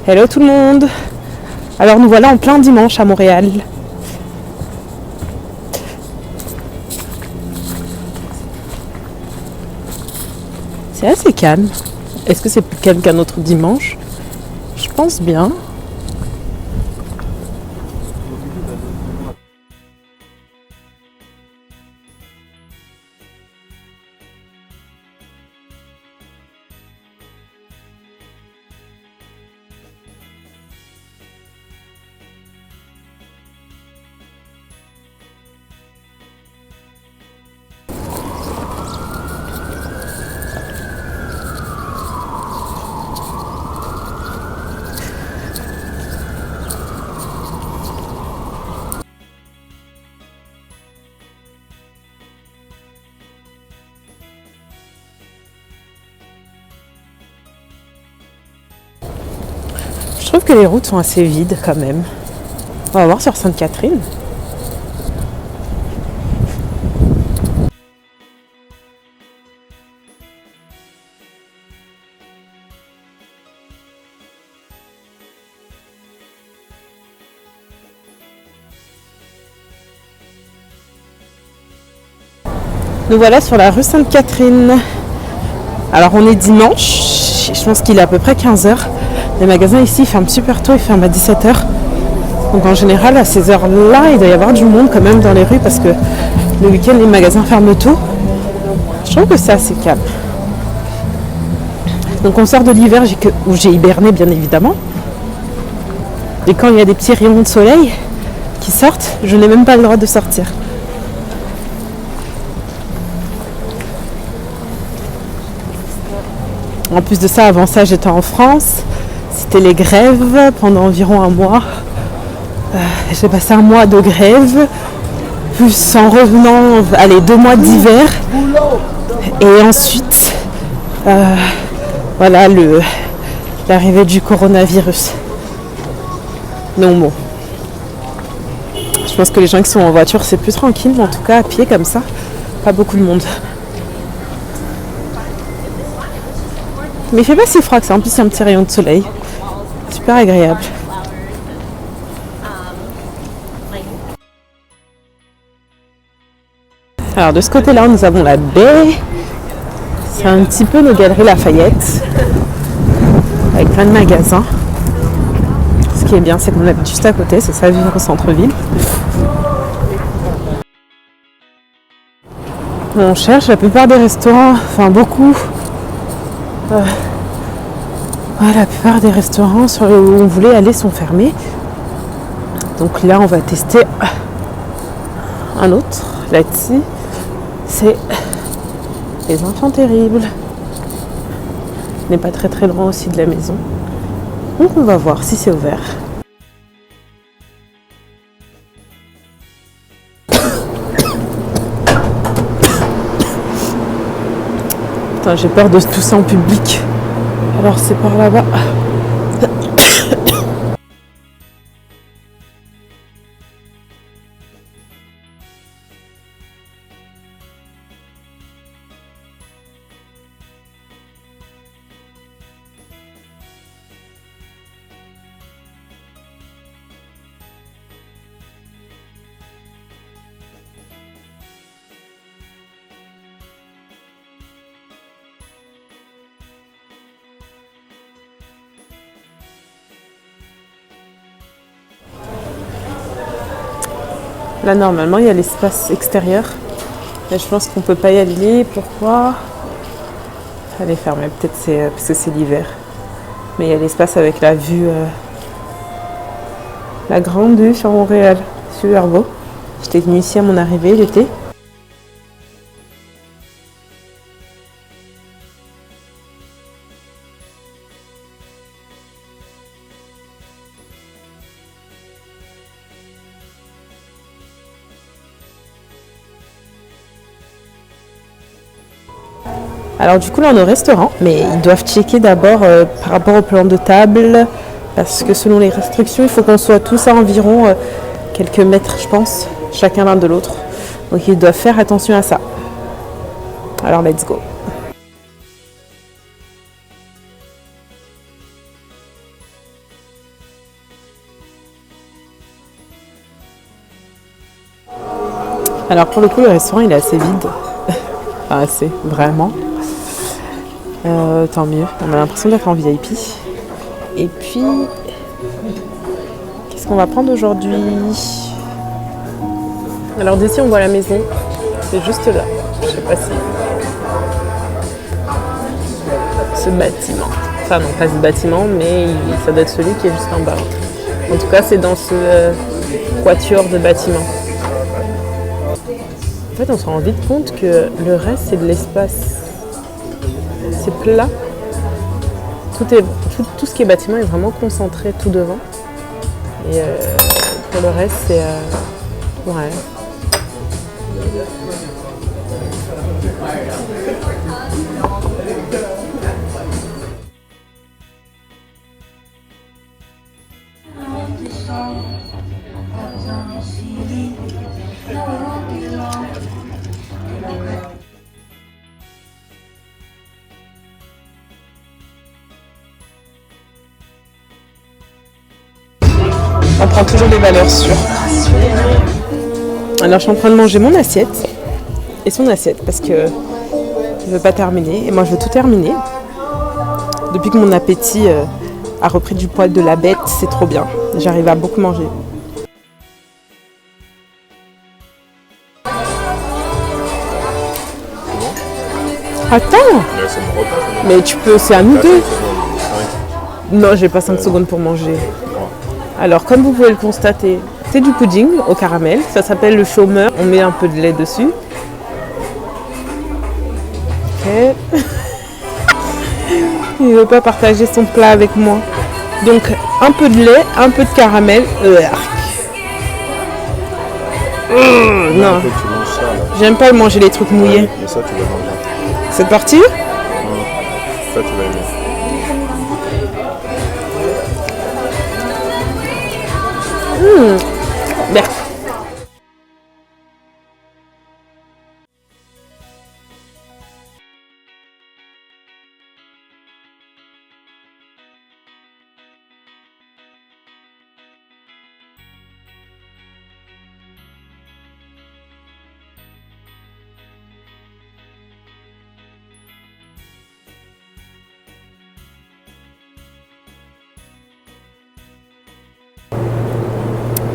Hello tout le monde. Alors nous voilà en plein dimanche à Montréal. C'est assez calme. Est-ce que c'est plus calme qu'un autre dimanche? Je pense bien. Je trouve que les routes sont assez vides quand même. On va voir sur Sainte-Catherine. Nous voilà sur la rue Sainte-Catherine. Alors on est dimanche, je pense qu'il est à peu près 15h. Les magasins ici ferment super tôt, ils ferment à 17h. Donc en général à ces heures-là, il doit y avoir du monde quand même dans les rues parce que le week-end les magasins ferment tôt. Je trouve que c'est assez calme. Donc on sort de l'hiver où j'ai hiberné bien évidemment. Et quand il y a des petits rayons de soleil qui sortent, je n'ai même pas le droit de sortir. En plus de ça, avant ça, j'étais en France. C'était les grèves pendant environ un mois. J'ai passé un mois de grève, plus en revenant, 2 mois d'hiver. Et ensuite, voilà l'arrivée du coronavirus. Donc bon, je pense que les gens qui sont en voiture, c'est plus tranquille, mais en tout cas à pied comme ça, pas beaucoup de monde. Mais il fait pas si froid que ça, en plus il y a un petit rayon de soleil. Super agréable. Alors de ce côté-là, nous avons la baie. C'est un petit peu nos galeries Lafayette. Avec plein de magasins. Ce qui est bien, c'est qu'on habite juste à côté, c'est ça vivre au centre-ville. On cherche la plupart des restaurants, enfin beaucoup. La plupart des restaurants sur où on voulait aller sont fermés. Donc là, on va tester un autre. Là-dessus, c'est les enfants terribles. Il n'est pas très très loin aussi de la maison. Donc on va voir si c'est ouvert. Putain, j'ai peur de tousser en public. Alors c'est par là-bas. Là, normalement, il y a l'espace extérieur. Mais je pense qu'on peut pas y aller. Pourquoi? Elle est fermée. Peut-être c'est parce que c'est l'hiver. Mais il y a l'espace avec la vue, la grande vue sur Montréal. Super beau. J'étais venue ici à mon arrivée l'été. Alors du coup là on est au restaurant, mais ils doivent checker d'abord par rapport au plan de table, parce que selon les restrictions, il faut qu'on soit tous à environ quelques mètres, je pense, chacun l'un de l'autre. Donc ils doivent faire attention à ça. Alors, let's go. Alors pour le coup, le restaurant il est assez vide. Enfin, assez, vraiment. Tant mieux, on a l'impression d'être en VIP. Et puis, qu'est-ce qu'on va prendre aujourd'hui? Alors d'ici on voit la maison, c'est juste là. Je sais pas si... Ce bâtiment. Enfin non, pas ce bâtiment, mais ça doit être celui qui est juste en bas. En tout cas, c'est dans ce quatuor de bâtiments. En fait, on se rend vite compte que le reste, c'est de l'espace. C'est plat. Tout ce qui est bâtiment est vraiment concentré tout devant. Et pour le reste, c'est... ouais. On prend toujours des valeurs sûres. Alors je suis en train de manger mon assiette et son assiette parce que je veux pas terminer et moi je veux tout terminer. Depuis que mon appétit a repris du poil de la bête, c'est trop bien. J'arrive à beaucoup manger. Attends! Mais tu peux, c'est à nous deux. Non, j'ai pas 5 secondes pour manger. Alors, comme vous pouvez le constater, c'est du pudding au caramel. Ça s'appelle le chômeur. On met un peu de lait dessus. Ok. Il ne veut pas partager son plat avec moi. Donc, un peu de lait, un peu de caramel. Non. J'aime pas manger les trucs mouillés. Mais ça, tu vas manger. C'est parti? Ça, tu vas aimer. Bien.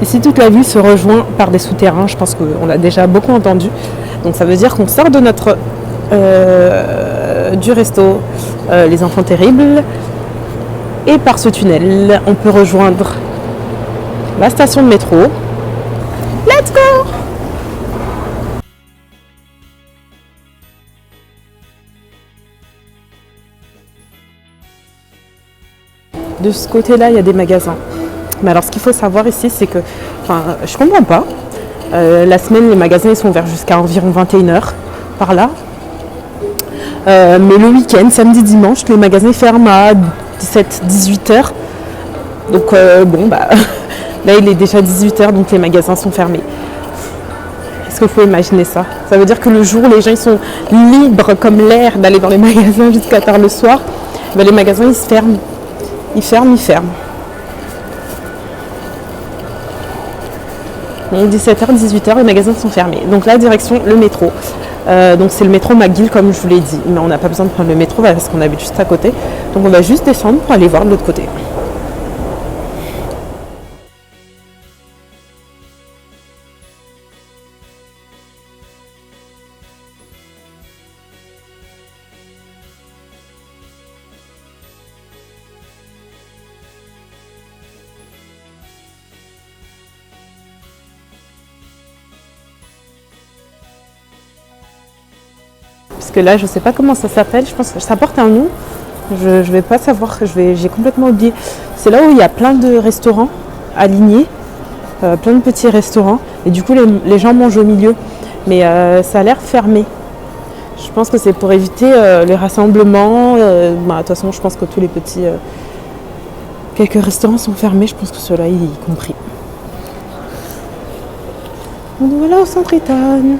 Ici, toute la ville se rejoint par des souterrains. Je pense qu'on l'a déjà beaucoup entendu. Donc ça veut dire qu'on sort de notre du resto Les Enfants Terribles. Et par ce tunnel, on peut rejoindre la station de métro. Let's go! De ce côté-là, il y a des magasins. Mais alors, ce qu'il faut savoir ici, c'est que, je comprends pas. La semaine, les magasins ils sont ouverts jusqu'à environ 21h, par là. Mais le week-end, samedi, dimanche, les magasins ferment à 17-18h. Donc, là, il est déjà 18h, donc les magasins sont fermés. Est-ce que vous pouvez imaginer ça? Ça veut dire que le jour, les gens ils sont libres comme l'air d'aller dans les magasins jusqu'à tard le soir. Ben, les magasins, ils se ferment. Ils ferment. Donc 17h, 18h, les magasins sont fermés. Donc là, direction le métro. Donc c'est le métro McGill, comme je vous l'ai dit. Mais on n'a pas besoin de prendre le métro parce qu'on habite juste à côté. Donc on va juste descendre pour aller voir de l'autre côté. Parce que là, je ne sais pas comment ça s'appelle. Je pense que ça porte un nom. Je ne vais pas savoir. J'ai complètement oublié. C'est là où il y a plein de restaurants alignés. Plein de petits restaurants. Et du coup, les gens mangent au milieu. Mais ça a l'air fermé. Je pense que c'est pour éviter les rassemblements. De toute façon, je pense que tous les petits... quelques restaurants sont fermés. Je pense que ceux-là, y compris. Donc voilà au centre Eton.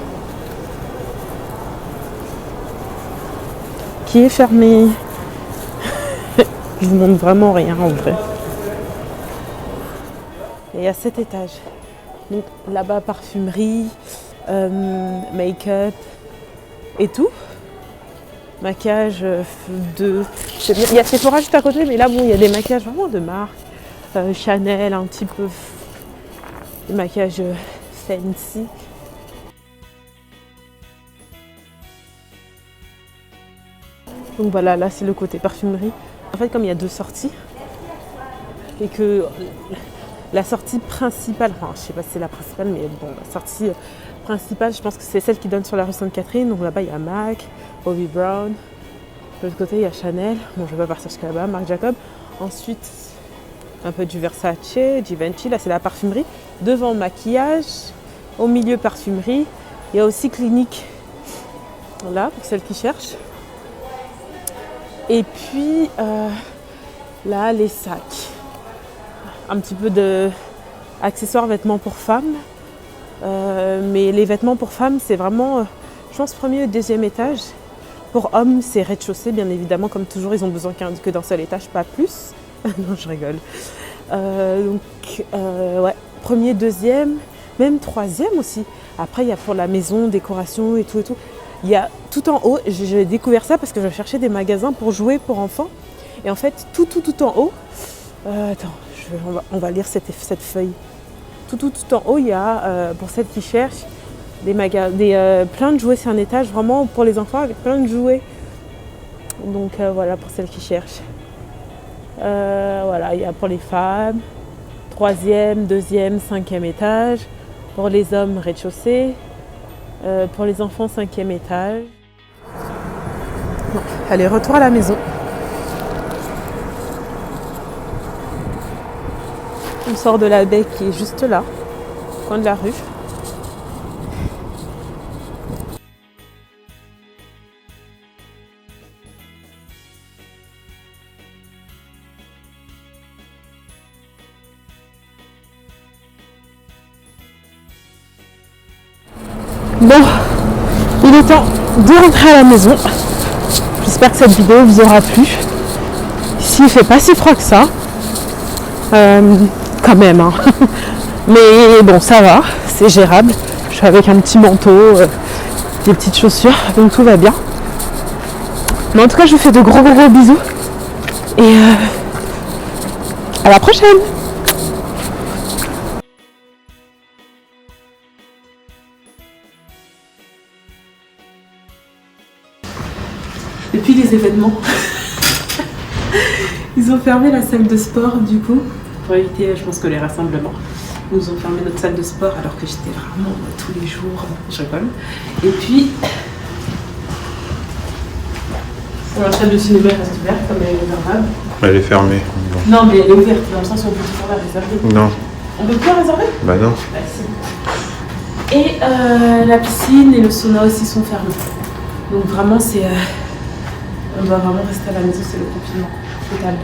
Qui est fermé. Je vous montre vraiment rien en vrai. Et à cet étage. Donc là-bas, parfumerie, make-up et tout. Maquillage de... Il y a Sephora juste à côté, mais là, bon, il y a des maquillages vraiment de marque. Chanel, un petit peu... Des maquillages fancy. Donc voilà, là, c'est le côté parfumerie. En fait, comme il y a 2 sorties, et que la sortie principale, enfin, je sais pas si c'est la principale, mais bon, la sortie principale, je pense que c'est celle qui donne sur la rue Sainte-Catherine. Donc là-bas, il y a MAC, Bobbi Brown. De l'autre côté, il y a Chanel. Bon, je vais pas partir jusqu'à là-bas, Marc Jacob. Ensuite, un peu du Versace, Givenchy. Là, c'est la parfumerie. Devant, maquillage. Au milieu, parfumerie. Il y a aussi Clinique. Là, pour celles qui cherchent. Et puis, là, les sacs. Un petit peu d'accessoires, vêtements pour femmes. Mais les vêtements pour femmes, c'est vraiment, je pense, premier et deuxième étage. Pour hommes, c'est rez-de-chaussée, bien évidemment. Comme toujours, ils ont besoin que d'un seul étage, pas plus. Non, je rigole. Ouais, premier, deuxième, même troisième aussi. Après, il y a pour la maison, décoration et tout et tout. Il y a tout en haut, j'ai découvert ça parce que je cherchais des magasins pour jouer pour enfants. Et en fait, tout en haut, attends, on va lire cette feuille. Tout en haut, il y a, pour celles qui cherchent, plein de jouets. C'est un étage vraiment pour les enfants avec plein de jouets. Donc voilà, pour celles qui cherchent. Voilà, il y a pour les femmes, 3e, 2e, 5e étage. Pour les hommes, rez-de-chaussée. Pour les enfants, 5e étage. Bon, allez, retour à la maison. On sort de la baie qui est juste là, au coin de la rue. Bon, il est temps de rentrer à la maison. J'espère que cette vidéo vous aura plu. Ici, il fait pas si froid que ça. Quand même, hein. Mais bon, ça va, c'est gérable. Je suis avec un petit manteau, des petites chaussures, donc tout va bien. Mais en tout cas, je vous fais de gros bisous. Et à la prochaine. Depuis les événements, ils ont fermé la salle de sport du coup, pour éviter, je pense que les rassemblements. Ils nous ont fermé notre salle de sport alors que j'étais vraiment tous les jours, je rigole. Et puis, la salle de cinéma reste ouverte comme elle est normale. Elle est fermée. Bon. Non, mais elle est ouverte, dans le sens où on peut toujours la réserver. Non. On peut plus la réserver? Bah non. Bah, si. Et la piscine et le sauna aussi sont fermés. Donc vraiment, c'est... on doit vraiment rester à la maison, c'est le confinement total.